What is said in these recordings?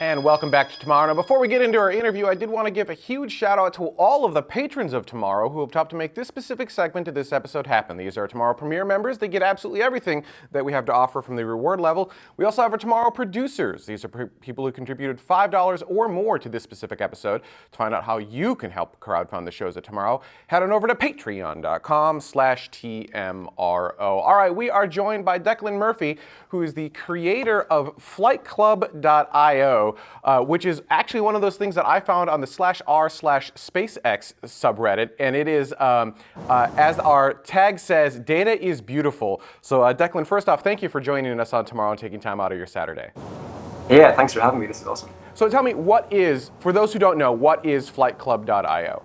And welcome back to Tomorrow. Now, before we get into our interview, I did want to give a huge shout out to all of the patrons of Tomorrow who have helped to make this specific segment of this episode happen. These are Tomorrow Premier members. They get absolutely everything that we have to offer from the reward level. We also have our Tomorrow producers. These are people who contributed $5 or more to this specific episode. To find out how you can help crowdfund the shows at Tomorrow, head on over to patreon.com/TMRO. All right, we are joined by Declan Murphy, who is the creator of FlightClub.io. Which is actually one of those things that I found on the /r/SpaceX subreddit, and it is, as our tag says, data is beautiful. So Declan, first off, thank you for joining us on Tomorrow and taking time out of your Saturday. Yeah, thanks for having me. This is awesome. So tell me, for those who don't know, what is FlightClub.io?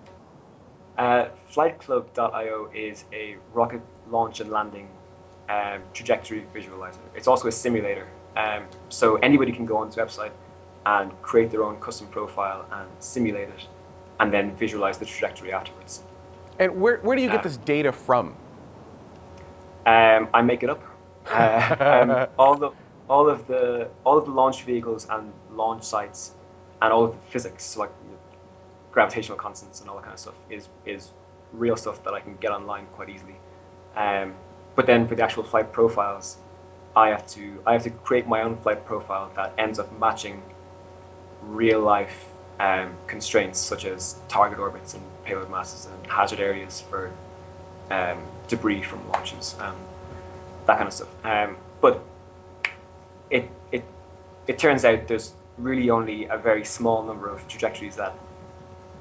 FlightClub.io is a rocket launch and landing trajectory visualizer. It's also a simulator. So anybody can go onto the website and create their own custom profile and simulate it, and then visualize the trajectory afterwards. And where do you get this data from? I make it up. All of the launch vehicles and launch sites, and all of the physics, so like gravitational constants and all that kind of stuff, is real stuff that I can get online quite easily. But then for the actual flight profiles, I have to create my own flight profile that ends up matching real life constraints, such as target orbits and payload masses and hazard areas for debris from launches, that kind of stuff. But it turns out there's really only a very small number of trajectories that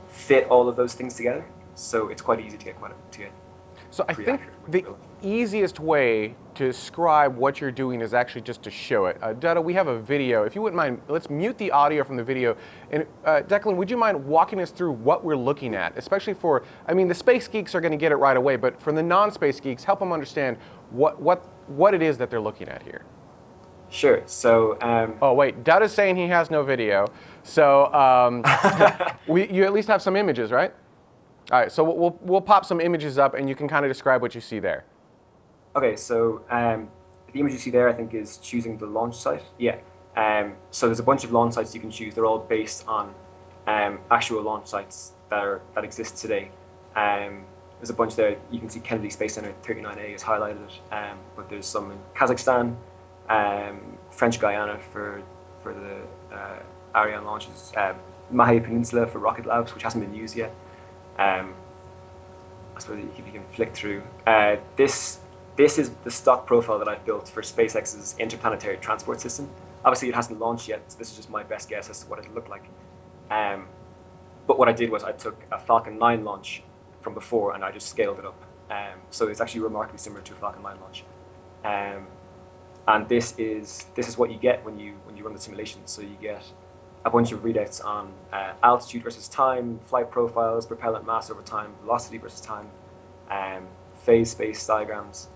fit all of those things together. So it's quite easy to get So I think the easiest way to describe what you're doing is actually just to show it. Dutta, we have a video. If you wouldn't mind, let's mute the audio from the video. And Declan, would you mind walking us through what we're looking at? Especially for, the space geeks are going to get it right away, but for the non-space geeks, help them understand what it is that they're looking at here. Sure. So. Oh wait, Dutta's saying he has no video. So you at least have some images, right? All right, so we'll pop some images up, and you can kind of describe what you see there. Okay, so the image you see there, I think, is choosing the launch site. Yeah. So there's a bunch of launch sites you can choose. They're all based on actual launch sites that exist today. There's a bunch there. You can see Kennedy Space Center 39A is highlighted, but there's some in Kazakhstan, French Guyana for the Ariane launches, Mahé Peninsula for Rocket Labs, which hasn't been used yet. I suppose if you can flick through. This is the stock profile that I've built for SpaceX's interplanetary transport system. Obviously, it hasn't launched yet, so this is just my best guess as to what it'll look like. But what I did was I took a Falcon 9 launch from before and I just scaled it up. So it's actually remarkably similar to a Falcon 9 launch. And this is what you get when you run the simulation. So you get a bunch of readouts on altitude versus time, flight profiles, propellant mass over time, velocity versus time, phase space diagrams.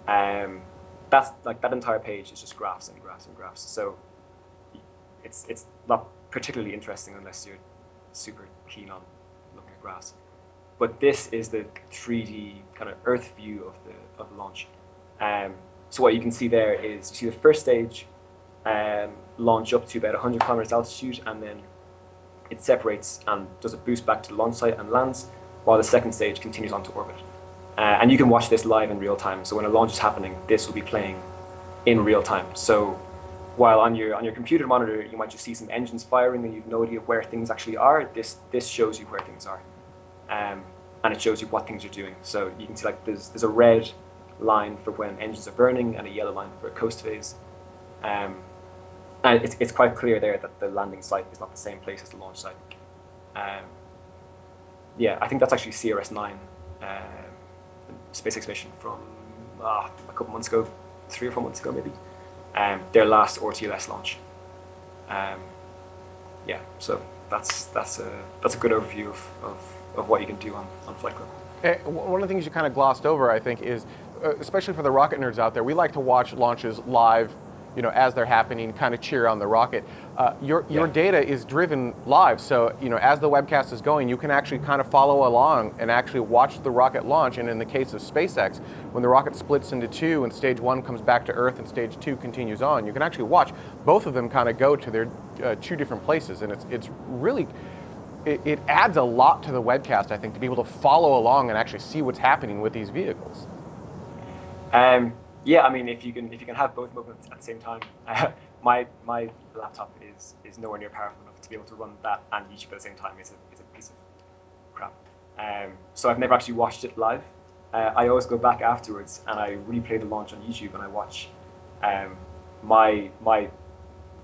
That's like that entire page is just graphs and graphs and graphs. So it's not particularly interesting unless you're super keen on looking at graphs. But this is the 3D kind of Earth view of the launch. So what you can see there is you see the first stage launch up to about 100 kilometers altitude, and then it separates and does a boost back to the launch site and lands, while the second stage continues on to orbit. And you can watch this live in real time. So when a launch is happening, this will be playing in real time. So while on your computer monitor, you might just see some engines firing and you've no idea where things actually are. This shows you where things are, and it shows you what things are doing. So you can see like there's a red line for when engines are burning and a yellow line for a coast phase. And it's quite clear there that the landing site is not the same place as the launch site. Yeah, I think that's actually CRS-9, SpaceX mission from a couple months ago, 3 or 4 months ago maybe. Their last RTLS launch. Yeah, so that's a good overview of what you can do on Flight Club. One of the things you kind of glossed over, I think, is especially for the rocket nerds out there, we like to watch launches live as they're happening, kind of cheer on the rocket. Your Yeah. data is driven live, so as the webcast is going, you can actually kind of follow along and actually watch the rocket launch. And in the case of SpaceX, when the rocket splits into two and stage one comes back to Earth and stage two continues on, you can actually watch both of them kind of go to their two different places, and it's really. It adds a lot to the webcast, I think, to be able to follow along and actually see what's happening with these vehicles. Yeah, I mean, if you can have both movements at the same time, my laptop is nowhere near powerful enough to be able to run that and YouTube at the same time. It's a piece of crap. So I've never actually watched it live. I always go back afterwards and I replay the launch on YouTube and I watch my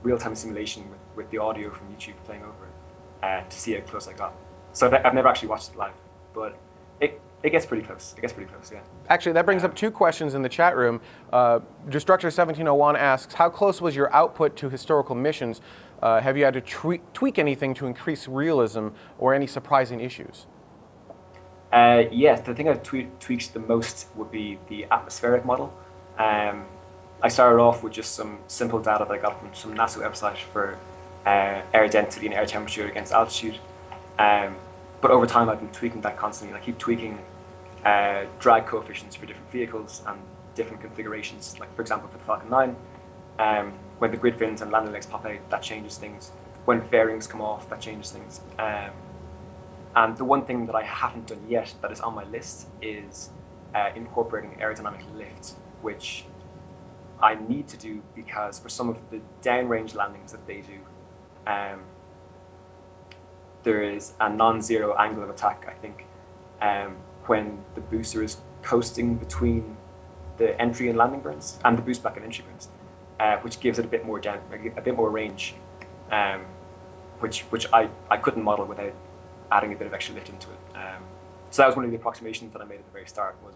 real-time simulation with the audio from YouTube playing over it to see how close I got. So I've never actually watched it live, but it gets pretty close. It gets pretty close, yeah. Actually, that brings up two questions in the chat room. Destructor1701 asks, how close was your output to historical missions? Have you had to tweak anything to increase realism or any surprising issues? Yes, the thing I've tweaked the most would be the atmospheric model. I started off with just some simple data that I got from some NASA website for air density and air temperature against altitude. But over time, I've been tweaking that constantly. I keep tweaking drag coefficients for different vehicles and different configurations. Like, for example, for the Falcon 9, when the grid fins and landing legs pop out, that changes things. When fairings come off, that changes things. And the one thing that I haven't done yet that is on my list is incorporating aerodynamic lift, which I need to do because for some of the downrange landings that they do, there is a non-zero angle of attack, I think, when the booster is coasting between the entry and landing burns and the boost back and entry burns, which gives it a bit more range, which I couldn't model without adding a bit of extra lift into it. So that was one of the approximations that I made at the very start. Was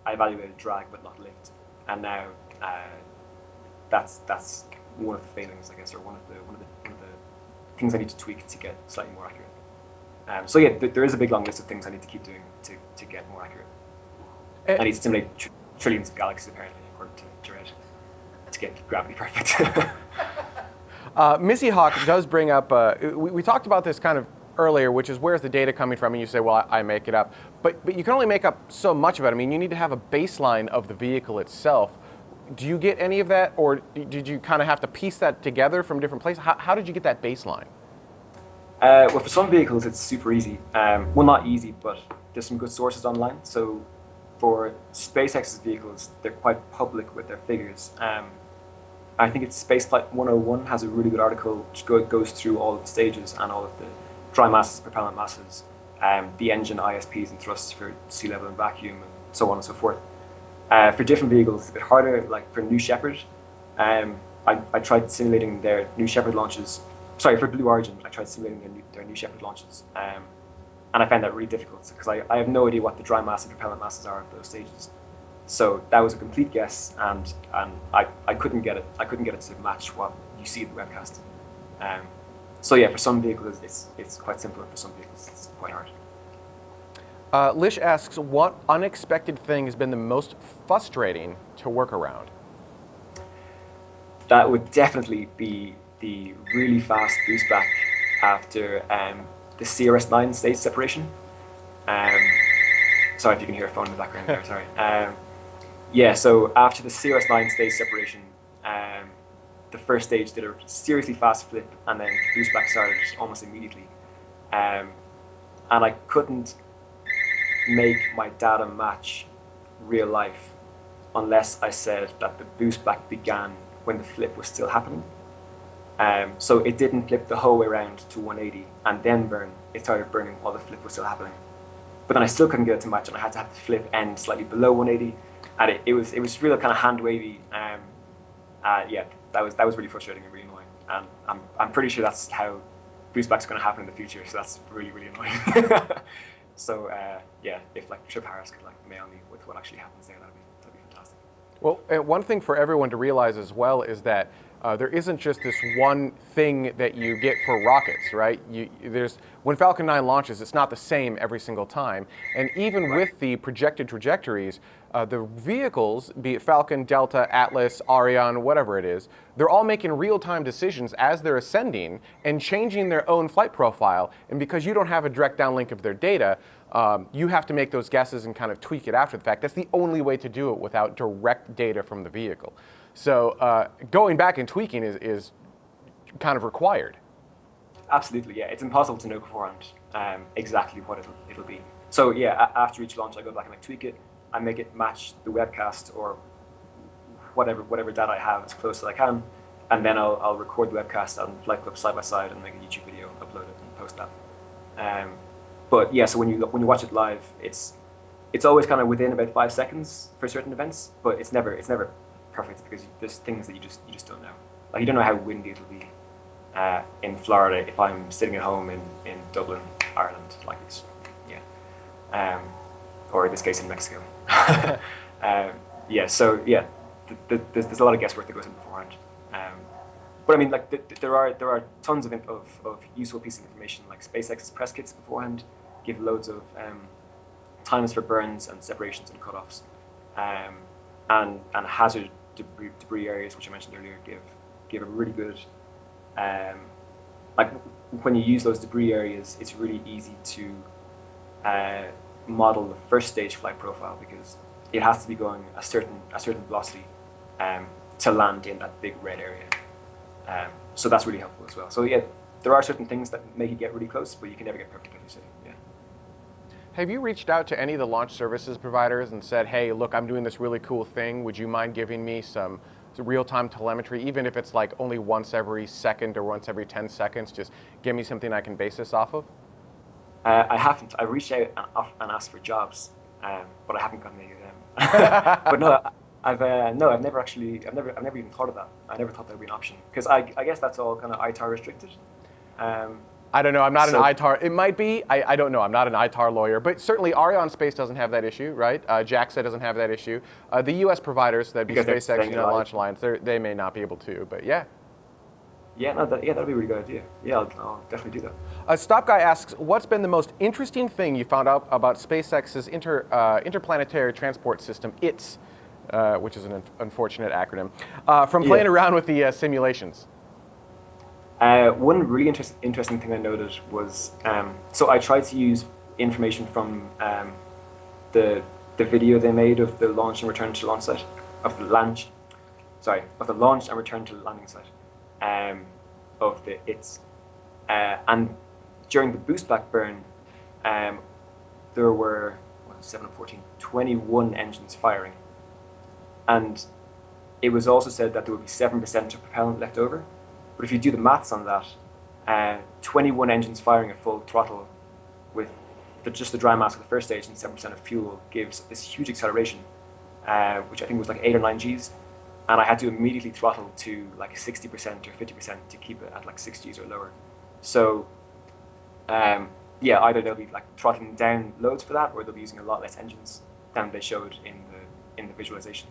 I evaluated drag but not lift, and now that's one of the failings, I guess, or one of the things I need to tweak to get slightly more accurate. So yeah, there is a big long list of things I need to keep doing to get more accurate. I need to simulate trillions of galaxies, apparently, according to Jared, to get gravity perfect. Missy Hawk does bring up, we talked about this kind of earlier, which is where's the data coming from, and you say, well, I make it up. But you can only make up so much of it. I mean, you need to have a baseline of the vehicle itself. Do you get any of that, or did you kind of have to piece that together from different places? How did you get that baseline? Well, for some vehicles, it's super easy. Well, not easy, but there's some good sources online. So for SpaceX's vehicles, they're quite public with their figures. I think it's Spaceflight 101 has a really good article which goes through all of the stages and all of the dry masses, propellant masses, the engine ISPs and thrusts for sea level and vacuum, and so on and so forth. For different vehicles, it's a bit harder. Like for New Shepard, I tried simulating their New Shepard launches. Sorry, for Blue Origin, I tried simulating their New Shepard launches, and I found that really difficult because I have no idea what the dry mass and propellant masses are of those stages. So that was a complete guess, and I couldn't get it. I couldn't get it to match what you see in the webcast. So yeah, for some vehicles it's quite simple, and for some vehicles it's quite hard. Lish asks, what unexpected thing has been the most frustrating to work around? That would definitely be the really fast boost back after the CRS-9 stage separation. Sorry if you can hear a phone in the background there, sorry. Yeah, so after the CRS-9 stage separation, the first stage did a seriously fast flip, and then the boost back started almost immediately. And I couldn't make my data match real life unless I said that the boost back began when the flip was still happening. So it didn't flip the whole way around to 180 and then burn. It started burning while the flip was still happening. But then I still couldn't get it to match, and I had to have the flip end slightly below 180, and it was really kind of hand wavy. Yeah, that was really frustrating and really annoying. And I'm pretty sure that's how boost back's going to happen in the future. So that's really annoying. So yeah, if like Trip Harris could like mail me with what actually happens there, that'd be fantastic. Well, one thing for everyone to realize as well is that there isn't just this one thing that you get for rockets, right? When Falcon 9 launches, it's not the same every single time. And even with the projected trajectories, the vehicles, be it Falcon, Delta, Atlas, Ariane, whatever it is, they're all making real-time decisions as they're ascending and changing their own flight profile. And because you don't have a direct downlink of their data, you have to make those guesses and kind of tweak it after the fact. That's the only way to do it without direct data from the vehicle. So going back and tweaking is kind of required. Absolutely, yeah. It's impossible to know beforehand exactly what it'll be. So yeah, after each launch, I go back and I tweak it. I make it match the webcast or whatever data I have as close as I can, and then I'll record the webcast and Flight Club side by side and make a YouTube video, upload it, and post that. But yeah, so when you watch it live, it's always kind of within about 5 seconds for certain events, but it's never perfect because there's things that you just don't know. Like you don't know how windy it'll be in Florida if I'm sitting at home in Dublin, Ireland, like this. Yeah. Or in this case in Mexico. Yeah, so yeah, there's a lot of guesswork that goes in beforehand. But I mean, like there are tons of useful pieces of information, like SpaceX's press kits beforehand give loads of times for burns and separations and cutoffs, and hazard debris areas, which I mentioned earlier, give a really good like when you use those debris areas, it's really easy to model the first stage flight profile because it has to be going a certain velocity to land in that big red area. So that's really helpful as well. So yeah, there are certain things that make it get really close, but you can never get perfect, as you say. Yeah. Have you reached out to any of the launch services providers and said, hey, look, I'm doing this really cool thing. Would you mind giving me some real-time telemetry, even if it's like only once every second or once every 10 seconds? Just give me something I can base this off of? I haven't. I reached out and asked for jobs, but I haven't gotten any of them. But no, I've never even thought of that. I never thought that would be an option because I guess that's all kind of ITAR restricted. I don't know. I'm not an ITAR. It might be. I don't know. I'm not an ITAR lawyer, but certainly Arianespace doesn't have that issue, right? JAXA doesn't have that issue. The U.S. providers, that'd be SpaceX, United Launch Alliance, they may not be able to, but yeah. Yeah, no, that'd be a really good idea. Yeah, I'll definitely do that. Stop Guy asks, what's been the most interesting thing you found out about SpaceX's interplanetary transport system, ITS, which is an unfortunate acronym, from playing around with the simulations? One really interesting thing I noted was, so I tried to use information from the video they made of the launch and return to launch site, of the launch and return to the landing site. Of the ITS. And during the boost back burn, there were 7 of 14, 21 engines firing. And it was also said that there would be 7% of propellant left over. But if you do the maths on that, 21 engines firing at full throttle with just the dry mass of the first stage and 7% of fuel gives this huge acceleration, which I think was like 8 or 9 Gs. And I had to immediately throttle to like 60% or 50% to keep it at like 6 Gs or lower. So, yeah, either they'll be like throttling down loads for that, or they'll be using a lot less engines than they showed in the visualization.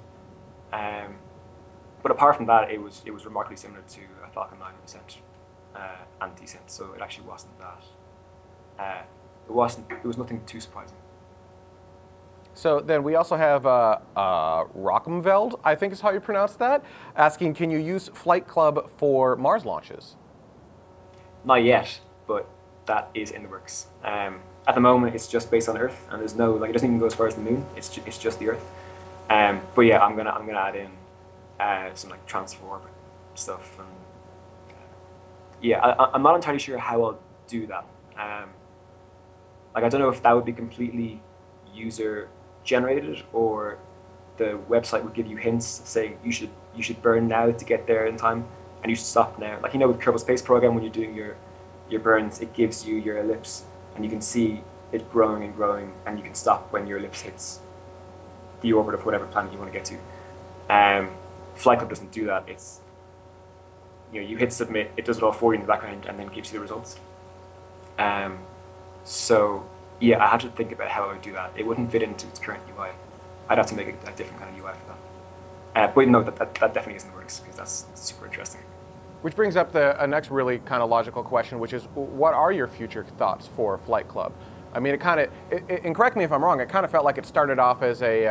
But apart from that, it was remarkably similar to a Falcon 9 ascent and descent. So it actually wasn't that. It was nothing too surprising. So then we also have Rockenveld, I think is how you pronounce that, asking, can you use Flight Club for Mars launches? Not yet, but that is in the works. At the moment, it's just based on Earth, and there's no it doesn't even go as far as the Moon. It's just the Earth. But yeah, I'm gonna add in some like transform stuff, and yeah, I'm not entirely sure how I'll do that. Like I don't know if that would be completely user generated, or the website would give you hints saying you should burn now to get there in time, and you should stop now. Like with Kerbal Space Program, when you're doing your burns, it gives you your ellipse, and you can see it growing and growing, and you can stop when your ellipse hits the orbit of whatever planet you want to get to. Flight Club doesn't do that. It's you hit submit, it does it all for you in the background, and then gives you the results. So yeah, I had to think about how I would do that. It wouldn't fit into its current UI. I'd have to make a different kind of UI for that. But no, that definitely isn't the works, because that's super interesting. Which brings up a next really kind of logical question, which is, what are your future thoughts for Flight Club? I mean, and correct me if I'm wrong, it kind of felt like it started off as a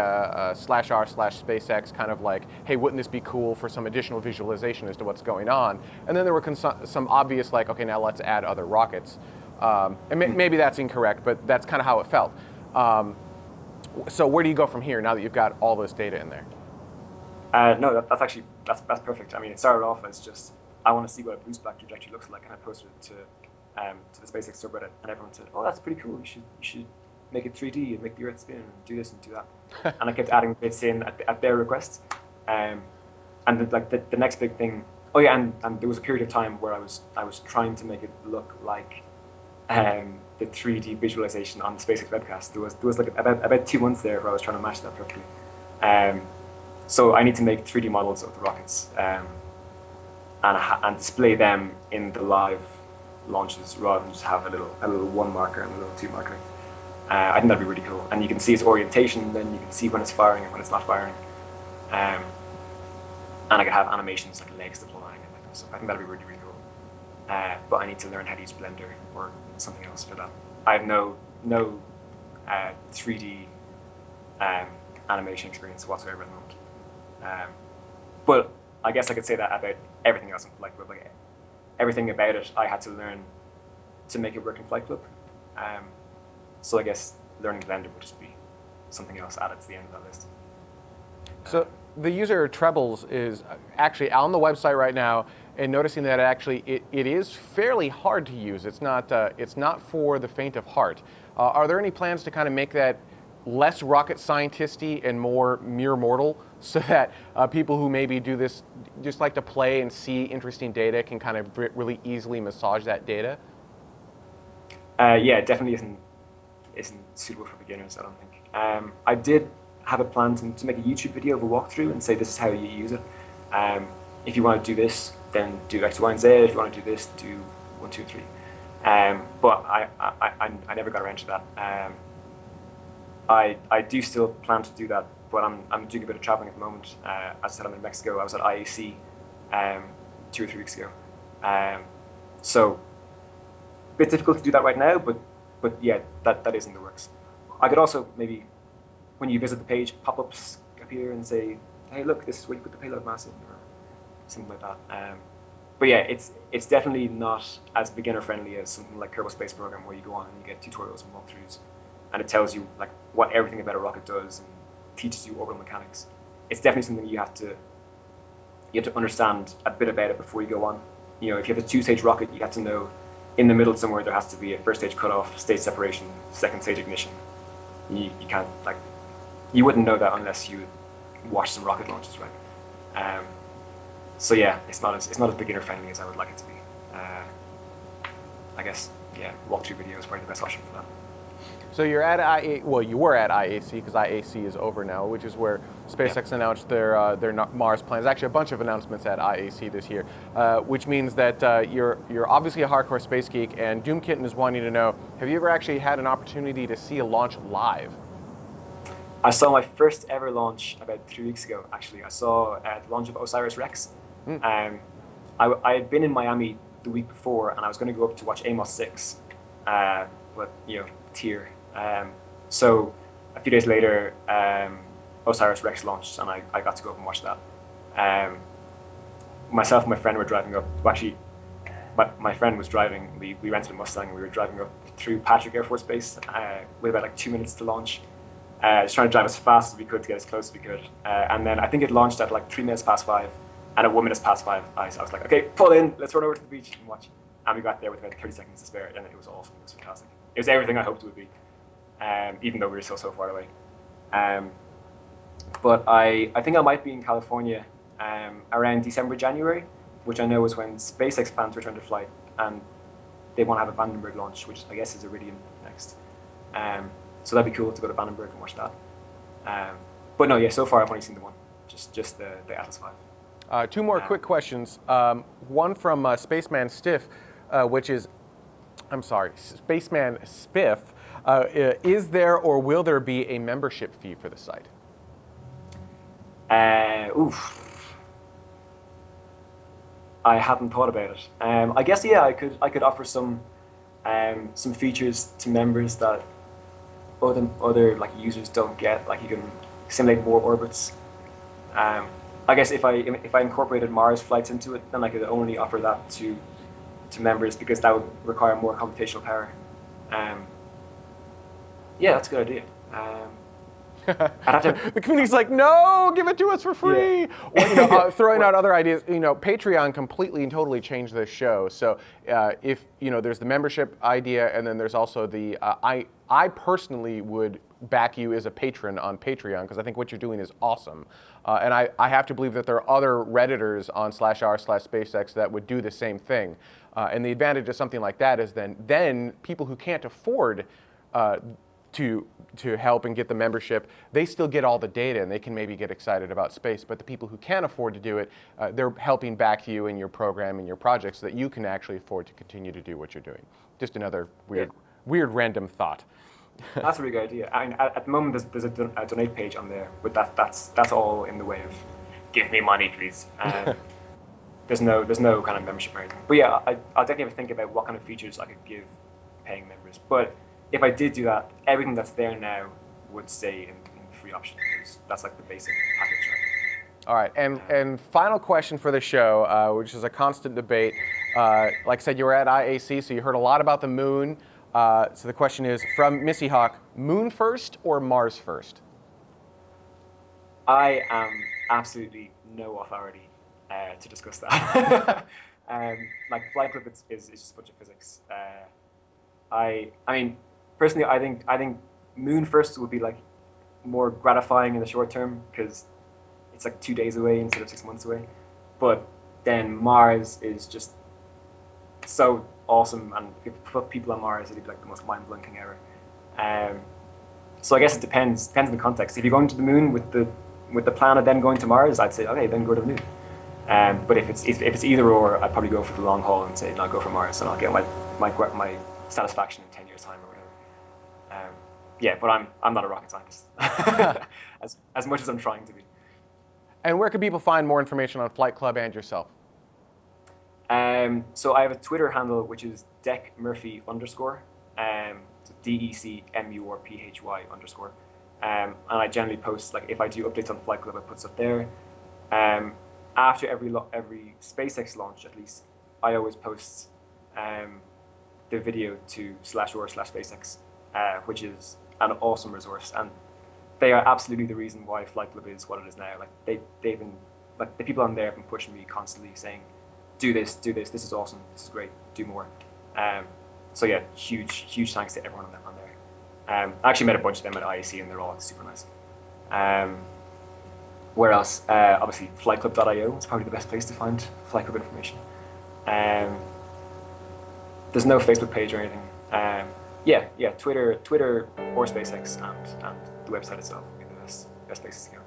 /r/SpaceX kind of like, hey, wouldn't this be cool for some additional visualization as to what's going on? And then there were some obvious, like, okay, now let's add other rockets. And maybe that's incorrect, but that's kind of how it felt. So where do you go from here now that you've got all this data in there? No, that's actually perfect. I mean, it started off as just, I want to see what a boost back trajectory looks like, and I posted it to the SpaceX subreddit, and everyone said, "Oh, that's pretty cool. You should make it 3D and make the Earth spin and do this and do that." And I kept adding bits in at their request. And the next big thing. Oh yeah, and there was a period of time where I was trying to make it look like the 3D visualization on the SpaceX webcast. There was like about 2 months there where I was trying to match that perfectly. So I need to make 3D models of the rockets and display them in the live launches rather than just have a little 1 marker and a little 2 marker. I think that'd be really cool. And you can see its orientation, then you can see when it's firing and when it's not firing. And I could have animations like legs deploying and like that. So I think that'd be really, really cool. But I need to learn how to use Blender or something else for that. I have no 3D animation experience whatsoever at the moment. But I guess I could say that about everything else in Flight Club. Like everything about it, I had to learn to make it work in Flight Club. So I guess learning Blender would just be something else added to the end of that list. So the user Trebles is actually on the website right now, and noticing that it is fairly hard to use. It's not for the faint of heart. Are there any plans to kind of make that less rocket scientisty and more mere mortal, so that people who maybe do this just like to play and see interesting data can kind of really easily massage that data? Yeah, it definitely isn't suitable for beginners, I don't think. I did have a plan to make a YouTube video of a walkthrough and say this is how you use it. If you want to do this, then do X, Y, and Z. If you want to do this, do 1, 2, 3. But I never got around to that. I do still plan to do that, but I'm doing a bit of traveling at the moment. As I said, I'm in Mexico. I was at IAC 2 or 3 weeks ago. So a bit difficult to do that right now, but yeah, that is in the works. I could also maybe, when you visit the page, pop-ups appear and say, hey, look, this is where you put the payload mass in, or something like that. But yeah, it's definitely not as beginner-friendly as something like Kerbal Space Program, where you go on and you get tutorials and walkthroughs, and it tells you like what everything about a rocket does and teaches you orbital mechanics. It's definitely something you have to understand a bit about it before you go on. You know, if you have a 2-stage rocket, you have to know in the middle somewhere there has to be a first stage cutoff, stage separation, second stage ignition. You can't, like, you wouldn't know that unless you watch some rocket launches, right? So yeah, it's not as beginner friendly as I would like it to be. I guess, yeah, walkthrough video is probably the best option for that. So you're at you were at IAC, because IAC is over now, which is where SpaceX announced their Mars plans. Actually, a bunch of announcements at IAC this year, which means that you're obviously a hardcore space geek, and Doom Kitten is wanting to know, have you ever actually had an opportunity to see a launch live? I saw my first ever launch about 3 weeks ago, actually. I saw the launch of OSIRIS-REx. I had been in Miami the week before, and I was going to go up to watch Amos 6, but, you know, tier. So a few days later, OSIRIS-REx launched, and I got to go up and watch that. Myself and my friend were driving up. Well, actually, my friend was driving. We rented a Mustang, and we were driving up through Patrick Air Force Base with about like 2 minutes to launch. Just trying to drive as fast as we could to get as close as we could. And then I think it launched at like 3 minutes past 5. And at 1 minute past 5, I was like, okay, pull in, let's run over to the beach and watch. And we got there with about 30 seconds to spare, and it was awesome. It was fantastic. It was everything I hoped it would be, even though we were still so far away. But I think I might be in California around December, January, which I know is when SpaceX plans to return to flight, and they want to have a Vandenberg launch, which I guess is Iridium next. So that'd be cool to go to Vandenberg and watch that. But no, yeah, so far I've only seen the one, just the Atlas V. 2 more quick questions. One from Spaceman Stiff, which is, I'm sorry, Spaceman Spiff. Is there or will there be a membership fee for the site? Oof. I hadn't thought about it. I guess yeah, I could offer some features to members that other like users don't get. Like you can simulate more orbits. I guess if I incorporated Mars flights into it, then I could only offer that to members because that would require more computational power. Yeah, that's a good idea. I'd have to. The community's like, no, give it to us for free. Yeah. Or, throwing out other ideas. Patreon completely and totally changed this show. So if there's the membership idea, and then there's also the I personally would back you as a patron on Patreon because I think what you're doing is awesome. And I have to believe that there are other Redditors on /r/SpaceX that would do the same thing. And the advantage of something like that is then people who can't afford to help and get the membership, they still get all the data and they can maybe get excited about space. But the people who can't afford to do it, they're helping back you in your program and your project so that you can actually afford to continue to do what you're doing. Just another weird random thought. That's a really good idea. I mean, at the moment, there's a donate page on there, but that's all in the way of give me money, please. There's no kind of membership or anything. But yeah, I'll definitely think about what kind of features I could give paying members. But if I did do that, everything that's there now would stay in the free option because that's like the basic package, right? All right, and final question for the show, which is a constant debate. Like I said, you were at IAC, so you heard a lot about the moon. So the question is, from Missy Hawk, moon first or Mars first? I am absolutely no authority to discuss that. Like Flight Club is just a bunch of physics. I mean, personally, I think moon first would be like more gratifying in the short term because it's like 2 days away instead of 6 months away. But then Mars is just so awesome, and if you put people on Mars, it'd be like the most mind-blowing thing ever. So I guess it depends on the context. If you're going to the moon with the plan of then going to Mars, I'd say okay, then go to the moon. But if it's either or, I'd probably go for the long haul and say no, I'll go for Mars, and I'll get my satisfaction in 10 years time or whatever. Yeah, but I'm not a rocket scientist as much as I'm trying to be. And where can people find more information on Flight Club and yourself? So I have a Twitter handle which is DecMurphy_, so DECMURPHY_, and I generally post, like if I do updates on Flight Club, I put stuff there. After every SpaceX launch, at least, I always post the video to /or/SpaceX, which is an awesome resource, and they are absolutely the reason why Flight Club is what it is now. Like they've been, like the people on there have been pushing me constantly, saying, do this, this is awesome, this is great, do more. So yeah, huge thanks to everyone on there. I actually met a bunch of them at IAC and they're all super nice. Where else? Obviously flightclub.io is probably the best place to find Flight Club information. There's no Facebook page or anything. Yeah, Twitter or SpaceX and the website itself would be the best places to go.